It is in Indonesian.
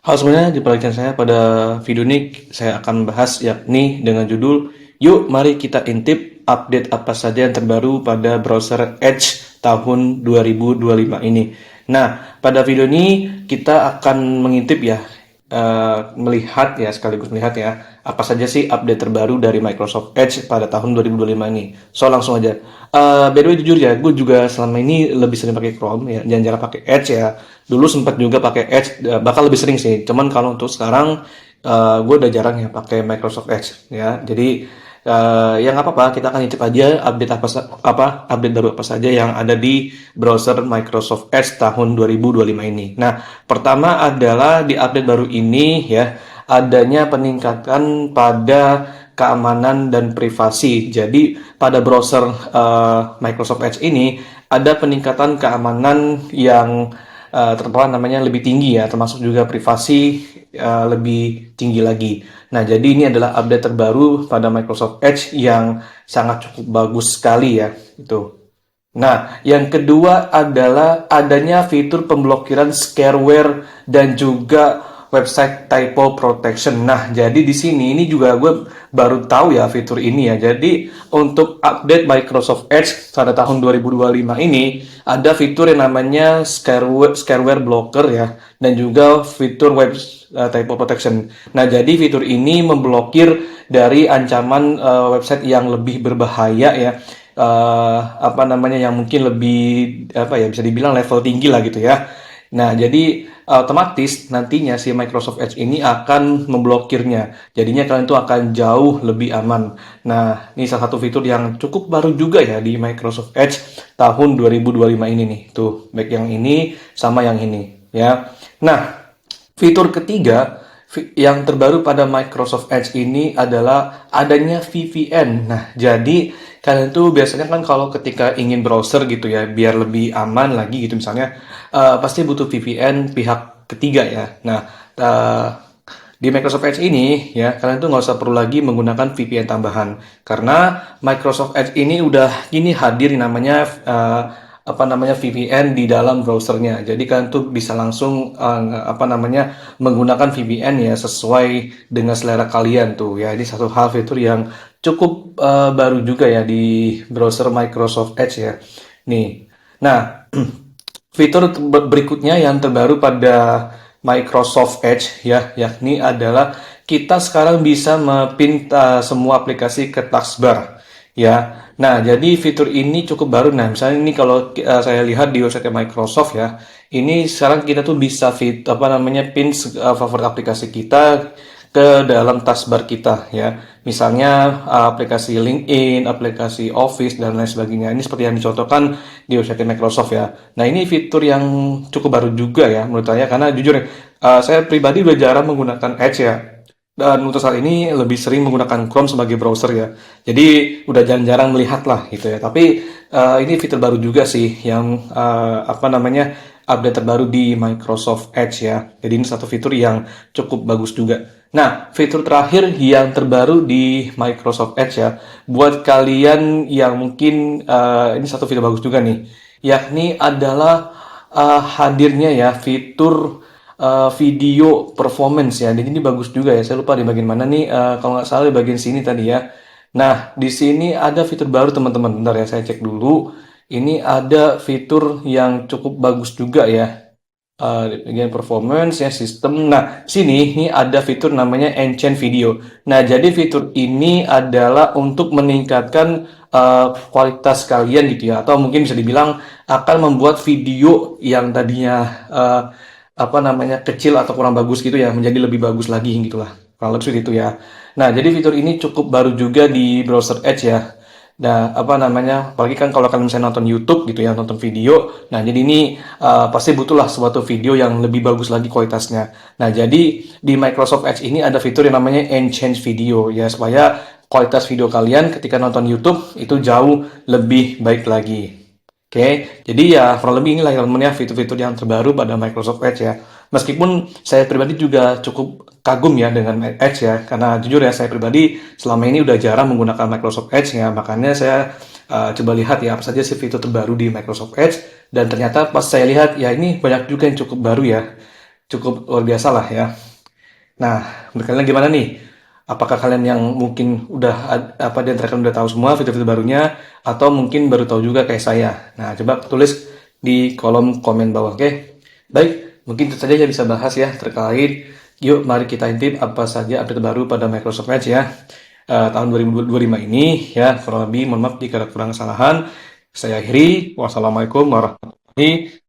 Halo semuanya, di penelitian saya pada video ini saya akan bahas yakni dengan judul yuk mari kita intip update apa saja yang terbaru pada browser Edge tahun 2025 ini. Nah, pada video ini kita akan mengintip ya, melihat ya, sekaligus melihat ya, apa saja sih update terbaru dari Microsoft Edge pada tahun 2025 ini. So langsung aja. By the way jujur ya, gue juga selama ini lebih sering pakai Chrome ya, jarang-jarang pakai Edge ya. Dulu sempat juga pakai Edge, bakal lebih sering sih. Cuman kalau untuk sekarang, gue udah jarang ya pakai Microsoft Edge ya. Jadi ya nggak apa-apa, kita akan intip aja update update baru apa saja yang ada di browser Microsoft Edge tahun 2025 ini. Nah, pertama adalah di update baru ini ya, adanya peningkatan pada keamanan dan privasi. Jadi pada browser Microsoft Edge ini ada peningkatan keamanan yang terutama namanya lebih tinggi ya, termasuk juga privasi lebih tinggi lagi. Nah, jadi ini adalah update terbaru pada Microsoft Edge yang sangat cukup bagus sekali ya, itu. Nah, yang kedua adalah adanya fitur pemblokiran scareware dan juga website typo protection. Nah, jadi di sini ini juga gue baru tahu ya fitur ini ya. Jadi untuk update Microsoft Edge pada tahun 2025 ini ada fitur yang namanya scareware blocker ya, dan juga fitur web typo protection. Nah, jadi fitur ini memblokir dari ancaman website yang lebih berbahaya ya, apa namanya, yang mungkin lebih apa ya, bisa dibilang level tinggi lah gitu ya. Nah, jadi otomatis nantinya si Microsoft Edge ini akan memblokirnya. Jadinya kalian tuh akan jauh lebih aman. Nah, ini salah satu fitur yang cukup baru juga ya di Microsoft Edge tahun 2025 ini nih. Tuh, baik yang ini sama yang ini ya. Nah, fitur ketiga yang terbaru pada Microsoft Edge ini adalah adanya VPN. Nah, jadi kalian tuh biasanya kan kalau ketika ingin browser gitu ya, biar lebih aman lagi gitu misalnya, pasti butuh VPN pihak ketiga ya. Nah, uh, di Microsoft Edge ini ya, kalian tuh nggak usah perlu lagi menggunakan VPN tambahan karena Microsoft Edge ini udah ini hadir namanya apa namanya VPN di dalam browsernya. Jadi kalian tuh bisa langsung apa namanya menggunakan VPN ya sesuai dengan selera kalian tuh ya. Ini satu hal fitur yang cukup baru juga ya di browser Microsoft Edge ya. Nih. Nah, fitur berikutnya yang terbaru pada Microsoft Edge ya, yakni adalah kita sekarang bisa mempinta semua aplikasi ke taskbar ya. Nah, jadi fitur ini cukup baru. Nah, misalnya ini kalau saya lihat di website Microsoft ya, ini sekarang kita tuh bisa apa namanya pin favorit aplikasi kita ke dalam taskbar kita ya. Misalnya aplikasi LinkedIn, aplikasi Office dan lain sebagainya. Ini seperti yang dicontohkan di website Microsoft ya. Nah, ini fitur yang cukup baru juga ya menurut saya karena jujur ya, saya pribadi udah jarang menggunakan Edge ya. Dan untuk saat ini lebih sering menggunakan Chrome sebagai browser ya. Jadi udah jarang-jarang melihat lah gitu ya. Tapi ini fitur baru juga sih yang apa namanya update terbaru di Microsoft Edge ya. Jadi ini satu fitur yang cukup bagus juga. Nah, fitur terakhir yang terbaru di Microsoft Edge ya, buat kalian yang mungkin ini satu fitur bagus juga nih, yakni adalah hadirnya ya fitur video performance ya. Jadi ini bagus juga ya. Saya lupa di bagian mana nih. Kalau nggak salah di bagian sini tadi ya. Nah, di sini ada fitur baru teman-teman. Bentar ya, saya cek dulu. Ini ada fitur yang cukup bagus juga ya. Bagian performance ya, sistem. Nah, sini ini ada fitur namanya Enchant Video. Nah, jadi fitur ini adalah untuk meningkatkan kualitas kalian gitu ya, atau mungkin bisa dibilang akan membuat video yang tadinya apa namanya kecil atau kurang bagus gitu ya menjadi lebih bagus lagi gitulah, kurang lebih itu ya. Nah, jadi fitur ini cukup baru juga di browser Edge ya. Nah, apa namanya, apalagi kan kalau kalian misalnya nonton YouTube gitu ya, nonton video, nah jadi ini pasti butuhlah suatu video yang lebih bagus lagi kualitasnya. Nah, jadi di Microsoft Edge ini ada fitur yang namanya Enhance Video ya, supaya kualitas video kalian ketika nonton YouTube itu jauh lebih baik lagi. Oke, jadi ya kurang lebih inilah ya fitur-fitur yang terbaru pada Microsoft Edge ya. Meskipun saya pribadi juga cukup kagum ya dengan Edge ya, karena jujur ya saya pribadi selama ini udah jarang menggunakan Microsoft Edge ya, makanya saya coba lihat ya apa saja sih fitur terbaru di Microsoft Edge, dan ternyata pas saya lihat ya ini banyak juga yang cukup baru ya. cukup luar biasa lah ya. Nah, menurut kalian gimana nih? Apakah kalian yang mungkin udah apa di antara kalian udah tahu semua fitur-fitur barunya atau mungkin baru tahu juga kayak saya? Nah, coba tulis di kolom komen bawah, oke? Baik, mungkin itu saja yang bisa bahas ya terkait yuk mari kita intip apa saja update baru pada Microsoft Edge ya. Tahun 2025 ini ya, kurang lebih mohon maaf jika ada kurang kesalahan. Saya akhiri. Wassalamualaikum warahmatullahi